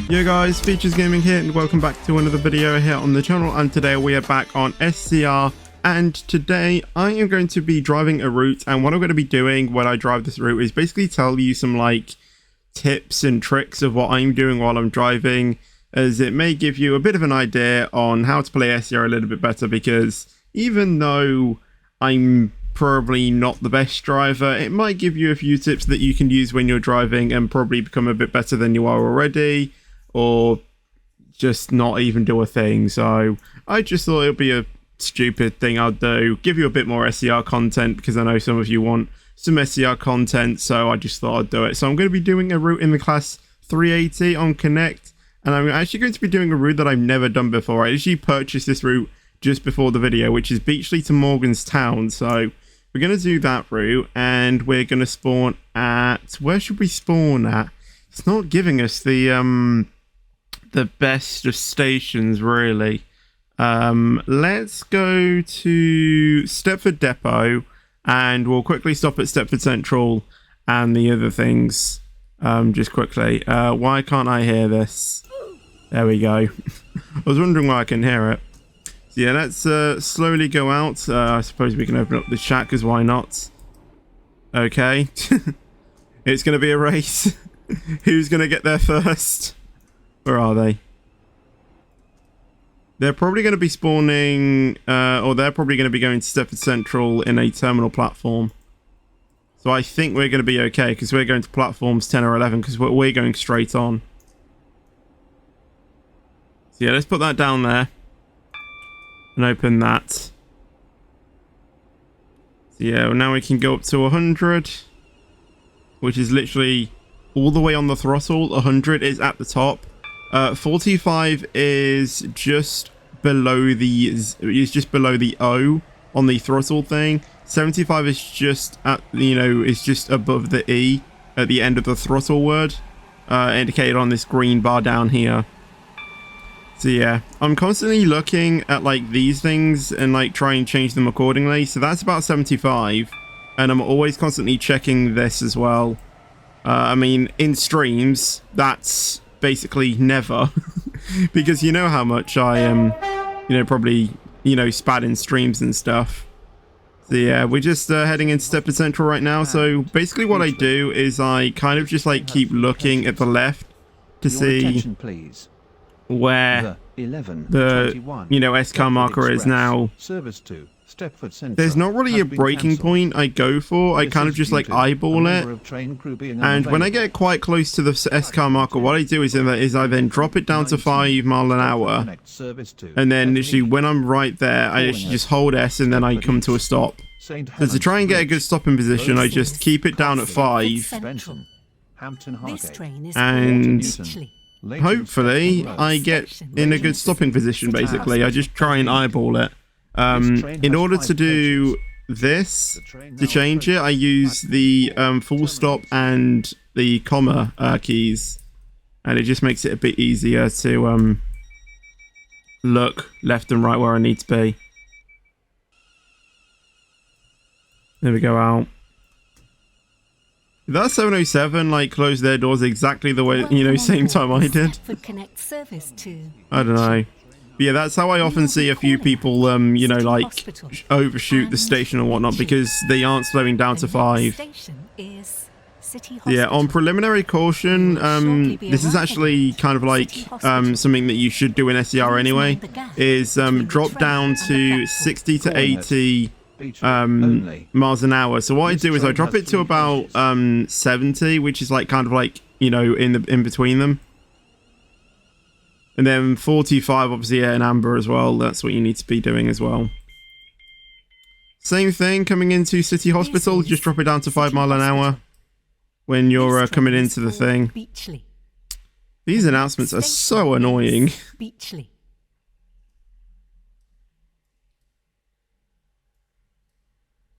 Yo guys, Features Gaming here and welcome back to another video here on the channel, and today we are back on SCR, and today I am going to be driving a route, and what I'm going to be doing when I drive this route is basically tell you some like tips and tricks of what I'm doing while I'm driving, as it may give you a bit of an idea on how to play SCR a little bit better, because even though I'm probably not the best driver, it might give you a few tips that you can use when you're driving and probably become a bit better than you are already, or just not even do a thing. So I just thought it would be a stupid thing I'd do, give you a bit more SCR content, because I know some of you want some SCR content, so I just thought I'd do it. So I'm going to be doing a route in the class 380 on Connect, and I'm actually going to be doing a route that I've never done before. I actually purchased this route just before the video, which is Beachley to Morganstown. So we're going to do that route, and we're going to spawn at, where should we spawn at? It's not giving us the best of stations, really. Let's go to Stepford Depot, and we'll quickly stop at Stepford Central and the other things. Just quickly. Why can't I hear this? There we go. I was wondering why I can hear it. So yeah, let's slowly go out. I suppose we can open up the chat, because why not? Okay. It's going to be a race. Who's going to get there first? Where are they? They're probably going to be spawning, or they're probably going to be going to Stepford Central in a terminal platform. So I think we're going to be okay, because we're going to platforms 10 or 11, because we're going straight on. So yeah, let's put that down there. And open that. So yeah, well, now we can go up to 100. Which is literally all the way on the throttle. 100 is at the top. 45 is just below the O on the throttle thing. 75 is just at, is just above the E at the end of the throttle word, indicated on this green bar down here. So yeah, I'm constantly looking at like these things and like try and change them accordingly. So that's about 75, and I'm always constantly checking this as well. I mean, in streams, that's basically never, because you know how much I am, probably, spat in streams and stuff. So yeah, we're just heading into Stepford Central right now. So basically what I do is I kind of just like keep looking at the left to see where the S-car marker is now. There's not really a breaking point I go for. I kind of just like eyeball it, and when I get quite close to the S-car marker, what I do is I then drop it down to 5 miles an hour, and then literally when I'm right there, I actually just hold S and then I come to a stop. So to try and get a good stopping position, I just keep it down at 5, and hopefully I get in a good stopping position. Basically, I just try and eyeball it. In order to do this, to change it, I use the full stop and the comma keys, and it just makes it a bit easier to look left and right where I need to be. There we go, out. That 707 like closed their doors exactly the way, same time I did. I don't know. But yeah, that's how I often see a few people, like overshoot the station or whatnot, because they aren't slowing down to 5. Yeah, on preliminary caution, this is actually kind of like something that you should do in SCR anyway, is drop down to 60 to 80 miles an hour. So what I do is I drop it to about 70, which is like kind of like, in between them. And then 45, obviously, in amber as well. That's what you need to be doing as well. Same thing, coming into City Hospital, just drop it down to 5 miles an hour when you're coming into the thing. These announcements are so annoying.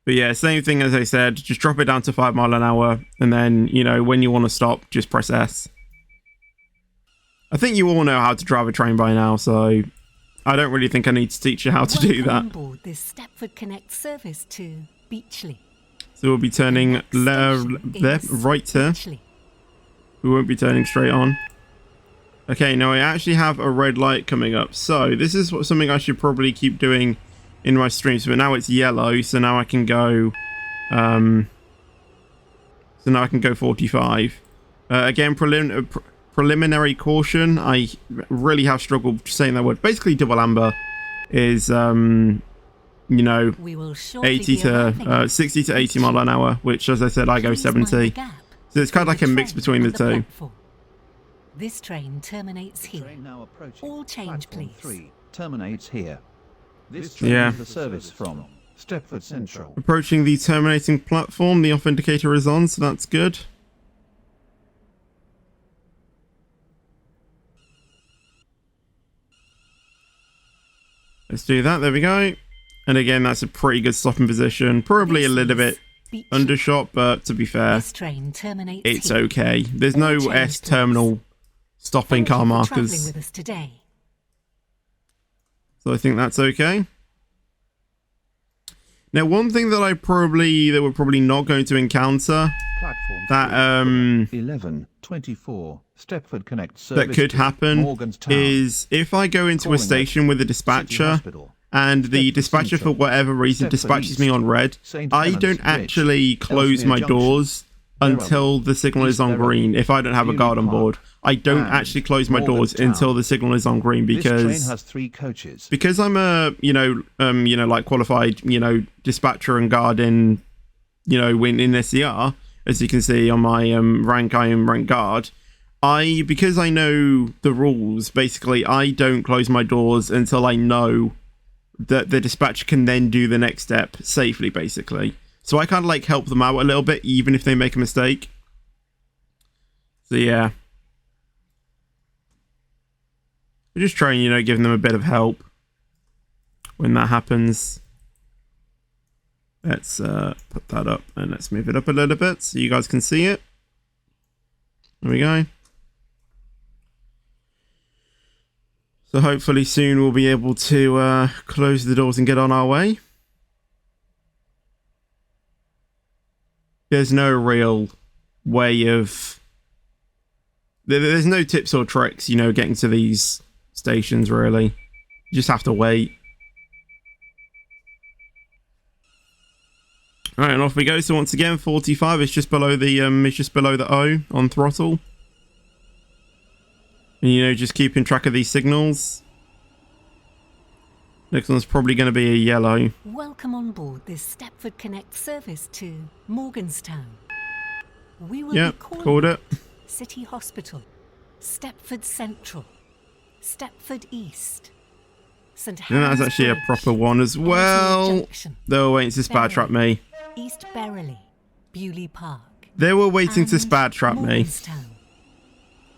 But yeah, same thing as I said, just drop it down to 5 miles an hour, and then, when you want to stop, just press S. I think you all know how to drive a train by now, so I don't really think I need to teach you how to do that. On board this Stepford Connect service to Bewley. So we'll be turning left, right here. We won't be turning straight on. Okay, now I actually have a red light coming up. So this is something I should probably keep doing in my streams. But now it's yellow, so now I can go. So now I can go 45. Again, preliminary caution. I really have struggled saying that word. Basically, double amber is you know, 80 to 60 to 80 mile an hour, which, as I said, I go 70. So it's kind of like a mix between the two. This train terminates here. All change, please. 3 terminates here. This train is the service from Stepford Central. Approaching the terminating platform, the off indicator is on, so that's good. Let's do that. There we go. And again, that's a pretty good stopping position. Probably a little bit undershot, but to be fair, it's okay. There's no S terminal stopping car markers. So I think that's okay. Now, one thing that we're probably not going to encounter that 1124 Stepford Connect service that could happen is if I go into a station with a dispatcher and the dispatcher, for whatever reason, dispatches me on red, I don't actually close my doors until the signal is on green. If I don't have a guard on board, I don't actually close my doors until the signal is on green, because this train has 3 coaches. Because I'm a like qualified dispatcher and guard in in SCR, as you can see on my rank. I am rank guard. Because I know the rules, basically I don't close my doors until I know that the dispatcher can then do the next step safely, basically. So I kind of like help them out a little bit, even if they make a mistake. So yeah. We're just trying, giving them a bit of help when that happens. Let's put that up and let's move it up a little bit so you guys can see it. There we go. So hopefully soon we'll be able to close the doors and get on our way. There's no real way of... There's no tips or tricks, getting to these stations, really. You just have to wait. Alright, and off we go. So once again, 45 is just below the O on throttle. And, just keeping track of these signals. Next one's probably going to be a yellow. Welcome on board this Stepford Connect service to Morganstown. We will be called it. City Hospital, Stepford Central, Stepford East, St. Helens. And that's actually a proper one as well. Junction, they were waiting to spad trap me. East Bewley, Bewley Park. They were waiting to spad trap me.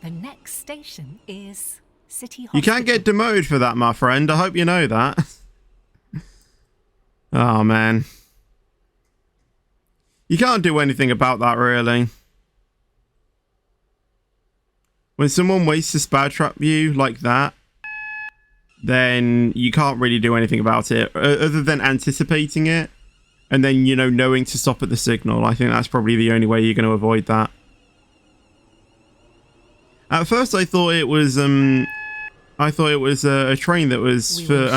The next station is City Hospital. You can't get demoted for that, my friend. I hope you know that. Oh, man. You can't do anything about that, really. When someone waits to spad trap you like that, then you can't really do anything about it, other than anticipating it, and then, knowing to stop at the signal. I think that's probably the only way you're going to avoid that. At first, I thought it was a train that was for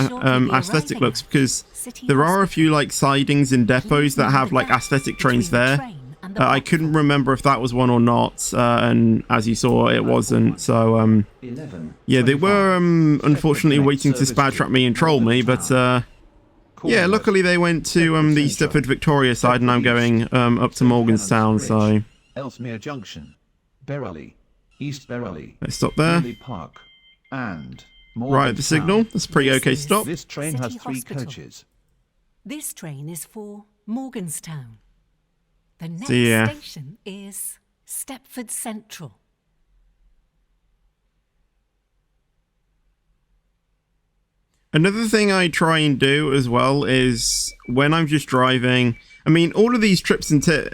aesthetic looks, because there are a few sidings in depots that have aesthetic trains there. I couldn't remember if that was one or not, and as you saw, it wasn't. So yeah, they were unfortunately waiting to spad trap me and troll me, but yeah, luckily they went to the Stepford Victoria side, and I'm going up to Morganstown. So Elsmere Junction, Bewley. East Bewley. Let's stop there. Park and right at the signal. That's a pretty okay stop. This train has 3 coaches. This train is for Morganstown. The next station is Stepford Central. Another thing I try and do as well is when I'm just driving. I mean, all of these tips and tricks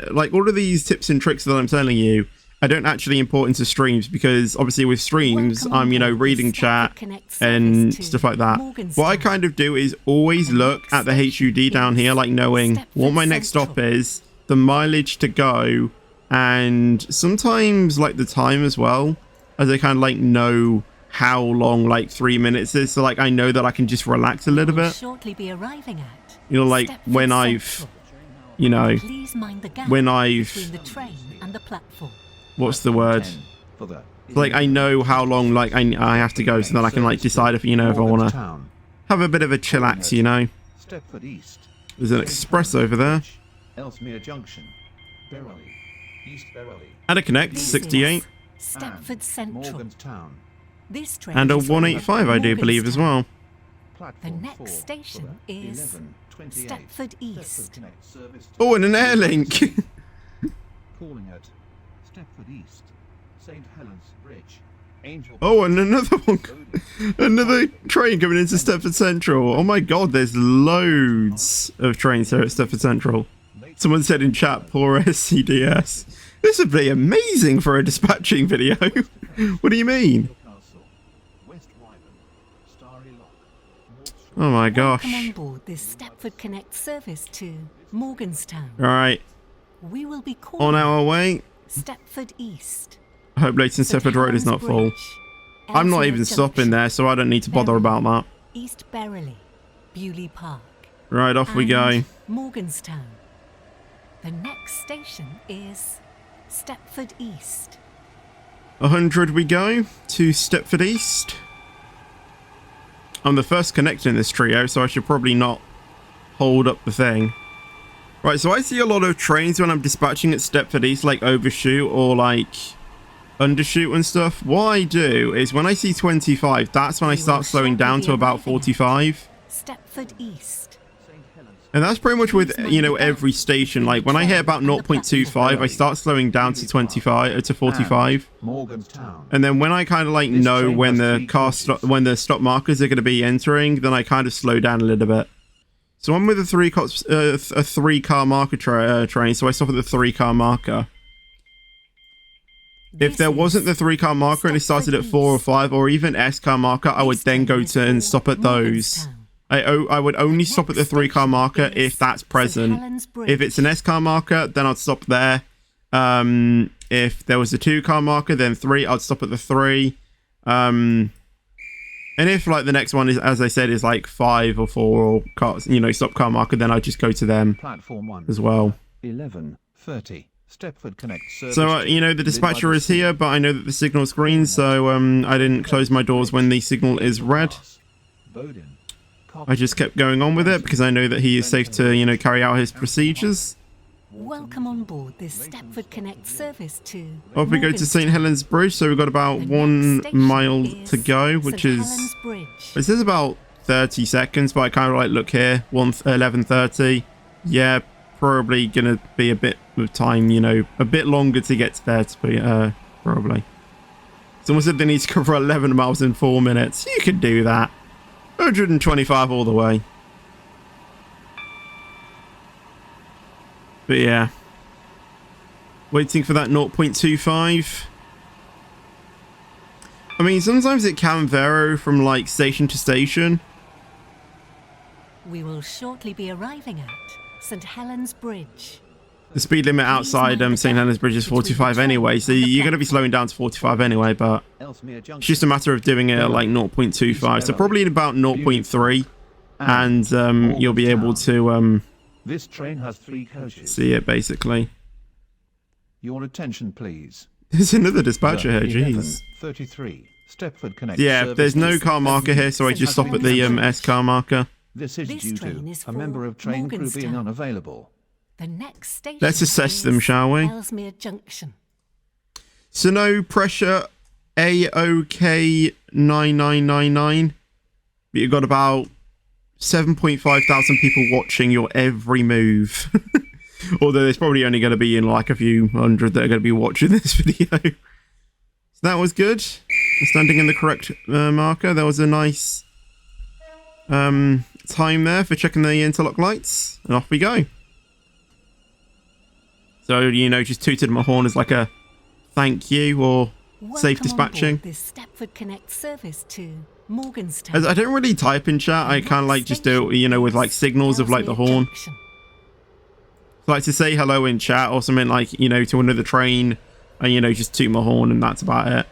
that I'm telling you I don't actually import into streams because obviously with streams, I'm, reading chat and stuff like that. What I kind of do is always look at the HUD down here, like knowing what my next stop is, the mileage to go, and sometimes like the time as well, as I kind of like know how long like 3 minutes is. So like I know that I can just relax a little bit. Shortly be arriving at like when I've, when I've, between the train and the platform. What's the word? Like I know how long like I have to go, so that I can like decide if if I want to have a bit of a chillax, Stepford East. There's an express over there. Elsmere Junction. Bewley. East Bewley. And a connect 68. Stepford Central. Morgantown. This train And a is 185, I do believe as well. The next station is Stepford East. Oh, and an air link. Calling at Stepford East, St. Helens Bridge, Angel. Oh, and another one. Another train coming into Stepford Central. Oh my god, there's loads of trains here at Stepford Central. Someone said in chat, poor SCDS. This would be amazing for a dispatching video. What do you mean? Oh my gosh. Come on board this Stepford Connect service to Morganstown. Alright, We will be calling on our way. Stepford East. I hope Leighton Stepford Road is not full. I'm not even stopping there, so I don't need to bother about that. East Berrily, Bewley Park. Right, off we go. Morganstown. The next station is Stepford East. 100 we go to Stepford East. I'm the first connector in this trio, so I should probably not hold up the thing. Right, so I see a lot of trains when I'm dispatching at Stepford East, like overshoot or like undershoot and stuff. What I do is when I see 25, that's when I start slowing down to about 45. Stepford East. And that's pretty much with, every station. Like when I hit about 0.25, I start slowing down to 25 to 45. And then when I kind of like know when the stop markers are going to be entering, then I kind of slow down a little bit. So I'm with a three car marker train, so I stop at the 3-car marker. If there wasn't the 3-car marker and it started at 4 or 5 or even S-car marker, I would then go to and stop at those. I would only stop at the 3-car marker if that's present. If it's an S-car marker, then I'd stop there. If there was a 2-car marker, then 3, I'd stop at the 3. And if like the next one is, as I said, is like 5 or 4 or cars, stop car marker, then I'd just go to them Platform 1 as well. 11:30. Stepford Connect service. So the dispatcher is here, but I know that the signal's green, so I didn't close my doors when the signal is red. I just kept going on with it because I know that he is safe to, carry out his procedures. Welcome on board this Stepford Connect service to Off we go to St. Helens Bridge, so we've got about 1 mile to go, which is... It says about 30 seconds, but I kind of like look here, 11:30. Yeah, probably going to be a bit of time, a bit longer to get to there, to be, probably. Someone said they need to cover 11 miles in 4 minutes. You could do that. 125 all the way. But yeah. Waiting for that 0.25. I mean, sometimes it can vary from like station to station. We will shortly be arriving at St. Helens Bridge. The speed limit outside St. Helens Bridge is 45 anyway, so you're going to be slowing down to 45 anyway, but it's just a matter of doing it at like 0.25, so probably in about 0.3, and you'll be able to This train has 3 coaches. see it basically. Your attention, please. There's another dispatcher here, jeez. 11:33. Stepford Connect. Yeah, there's no car marker here, so I just stop at the S car marker. This is due to a member of train crew being unavailable. The next station. Let's assess them, shall we? Elsmere Junction. So no pressure, AOK 9999. But you've got about 7.5 thousand people watching your every move. Although there's probably only going to be like a few hundred that are going to be watching this video. So that was good. Standing in the correct marker. There was a nice time there for checking the interlock lights. And off we go. So, just tooted my horn as like a thank you or safe Welcome dispatching. on board this Stepford Connect service to Morganstown. I don't really type in chat. I kind of like just do it, you know, with like signals of like the Elsmere horn. Junction. So, like to say hello in chat or something like, you know, to another train, and you know, just toot my horn and that's about it.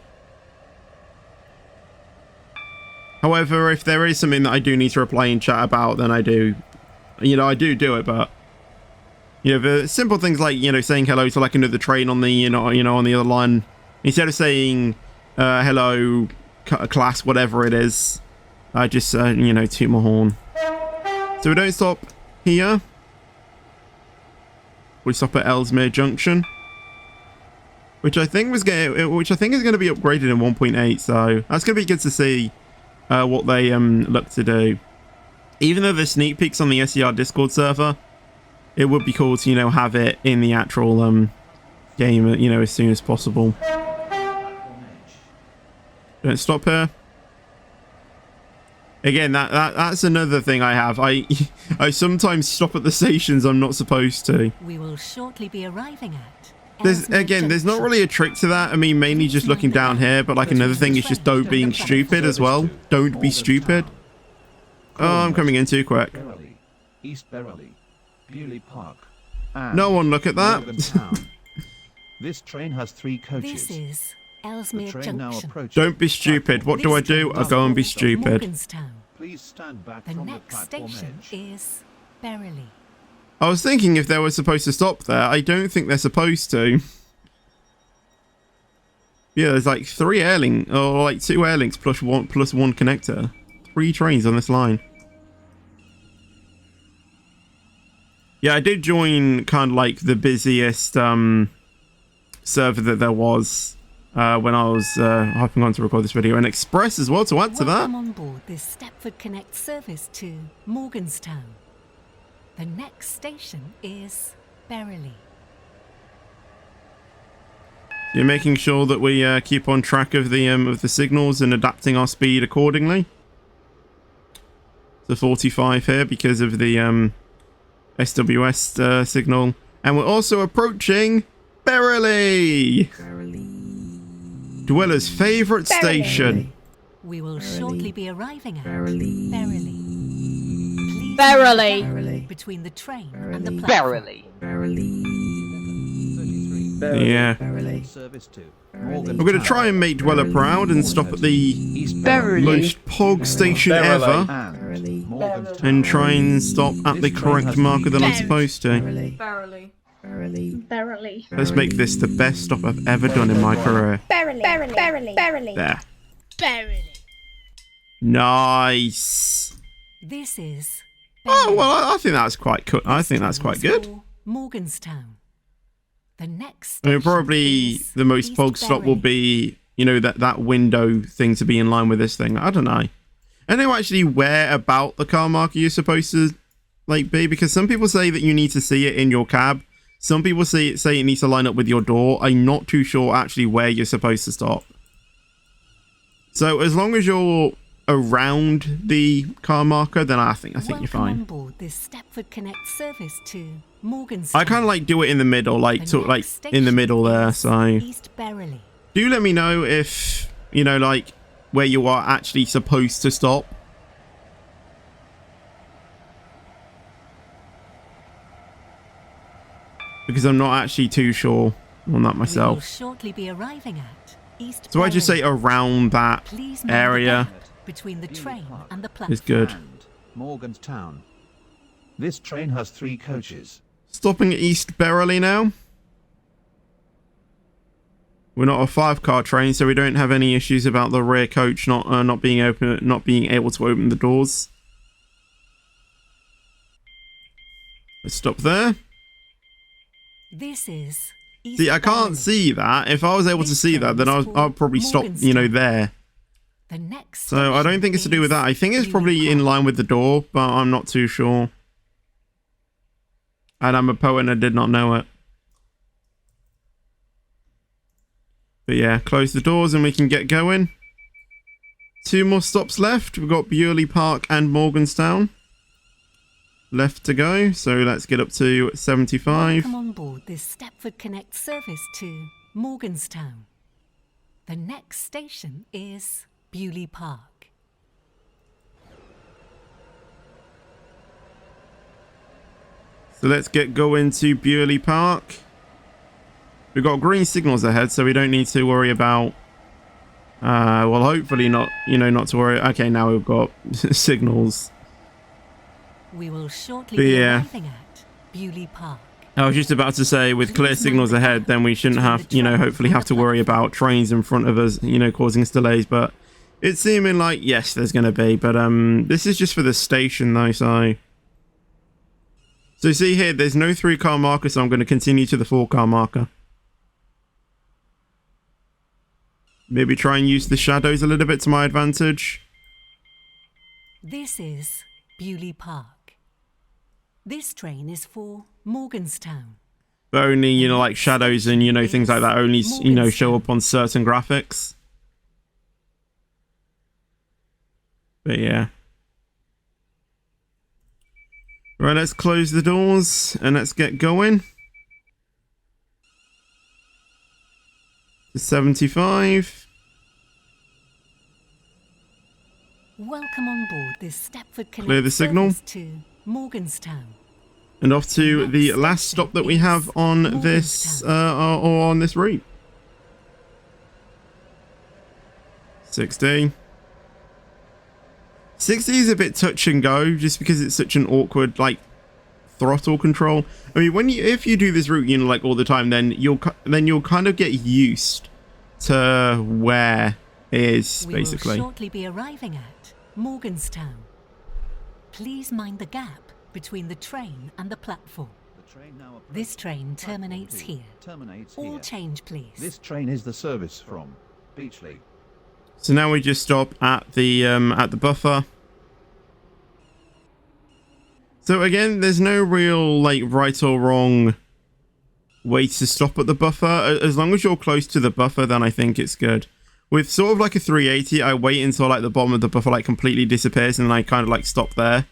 However, if there is something that I do need to reply in chat about, then I do, you know, I do it. But you know, the simple things like, you know, saying hello to like another train on the, you know, on the other line, instead of saying hello class, whatever it is, I just you know, toot my horn. So we don't stop here. We stop at Elsmere Junction, which I think is going to be upgraded in 1.8. So that's going to be good to see what they look to do. Even though there's sneak peeks on the SCR Discord server, it would be cool to, you know, have it in the actual game, you know, as soon as possible. Don't stop here. Again, that's another thing I have. I sometimes stop at the stations I'm not supposed to. We will shortly be arriving at. There's not really a trick to that. I mean, mainly just looking down here, but like another thing is just don't being stupid as well. Don't be stupid. Oh, I'm coming in too quick. Bewley, East Bewley, Bewley Park. No one look at that. This train has 3 coaches. This is The Elsmere train now Junction. approaches. Don't be stupid. What do? I go and be stupid. Morganstown. Please stand back The from the next platform station edge. is Bewley. I was thinking if they were supposed to stop there. I don't think they're supposed to. Yeah, there's like 3 air links, or like 2 air links plus one connector. 3 trains on this line. Yeah, I did join kind of like the busiest server that there was when I was hopping on to record this video, and Express as well to add to that. Welcome on board this Stepford Connect service to Morganstown. The next station is Bewley. You're making sure that we keep on track of the signals and adapting our speed accordingly. To 45 here because of the SWS signal, and we're also approaching Bewley. Dweller's favorite station. We will shortly be arriving at Bewley. Please Bewley. navigate between the train and the platform. Yeah. Service to We're going to try and make Dweller proud and stop at the East most pog station ever, and Morganstown. and try and stop at the correct marker that I'm supposed to. Barely. Let's make this the best stop I've ever done in my career. There. Nice. This is Oh well, I think that's quite cool. I think that's quite good. Morganstown. The next I mean, station probably is the most East pog stop will Bewley. be, you know, that window thing to be in line with this thing. I don't know. I don't know actually where about the car marker you're supposed to like be, because some people say that you need to see it in your cab. Some people say it needs to line up with your door. I'm not too sure actually where you're supposed to stop. So as long as you're around the car marker, then I think you're Welcome fine. on board this Stepford Connect service to Morganstown. I kind of like do it in the middle, like The like next in the middle station there. is So East Bewley. do let me know if, you know, like where you are actually supposed to stop. Because I'm not actually too sure on that We will myself. shortly be arriving at East So I just say Bewley. around that Please area navigate between the train and the platform. is good. And Morganstown. This train has 3 coaches. Stopping at East Bewley now. We're not a 5-car train, so we don't have any issues about the rear coach not being able to open the doors. Let's stop there. This is East See, I can't Bewley. see that. If I was able to see that, then I'll probably stop, you know, there. The next So I don't think it's to do with that. I think it's probably in line with the door, but I'm not too sure. And I'm a poet and I did not know it. But yeah, close the doors and we can get going. 2 more stops left. We've got Bewley Park and Morganstown left to go. So let's get up to 75. Come on board this Stepford Connect service to Morganstown. The next station is Bewley Park. So let's get going to Bewley Park. We've got green signals ahead, so we don't need to worry about... well, hopefully not, not to worry. Okay, now we've got signals. We will shortly be arriving at Bewley Park. I was just about to say, with clear signals ahead, then we shouldn't have, hopefully have to worry about trains in front of us, causing us delays. But it's seeming like, yes, there's going to be. But this is just for the station, though, so... So see here, there's no 3-car marker, so I'm going to continue to the 4-car marker. Maybe try and use the shadows a little bit to my advantage. This is Bewley Park. This train is for Morganstown. But only, like shadows and, things like that only, show up on certain graphics. But yeah. Right, let's close the doors and let's get going. To 75. Welcome on board this Stepford Connect Clear the signal. To Morganstown. And off to the last stop that we have on this, or on this route. 60. 60 is a bit touch and go, just because it's such an awkward, like, throttle control. I mean, if you do this route, like all the time, then you'll kind of get used to where it is, basically. We will shortly be arriving at Morganstown. Please mind the gap between the train and the platform. This train terminates here. All change, please. This train is the service from Bewley. So now we just stop at the buffer. So again, there's no real like right or wrong way to stop at the buffer. As long as you're close to the buffer, then I think it's good. With sort of like a 380, I wait until like the bottom of the buffer like completely disappears, and then I kind of like stop there,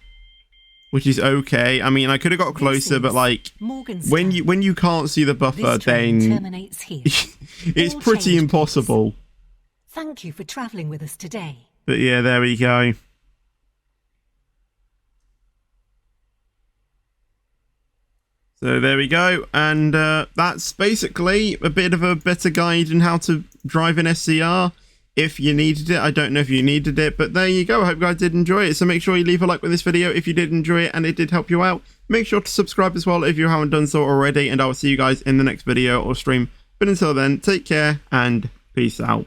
which is okay. I mean, I could have got closer, but like when you can't see the buffer, then it's pretty impossible. Thank you for traveling with us today. But yeah, there we go. So there we go, and that's basically a bit of a better guide in how to drive an SCR if you needed it. I don't know if you needed it, but there you go. I hope you guys did enjoy it. So make sure you leave a like with this video if you did enjoy it and it did help you out. Make sure to subscribe as well if you haven't done so already, and I will see you guys in the next video or stream. But until then, take care and peace out.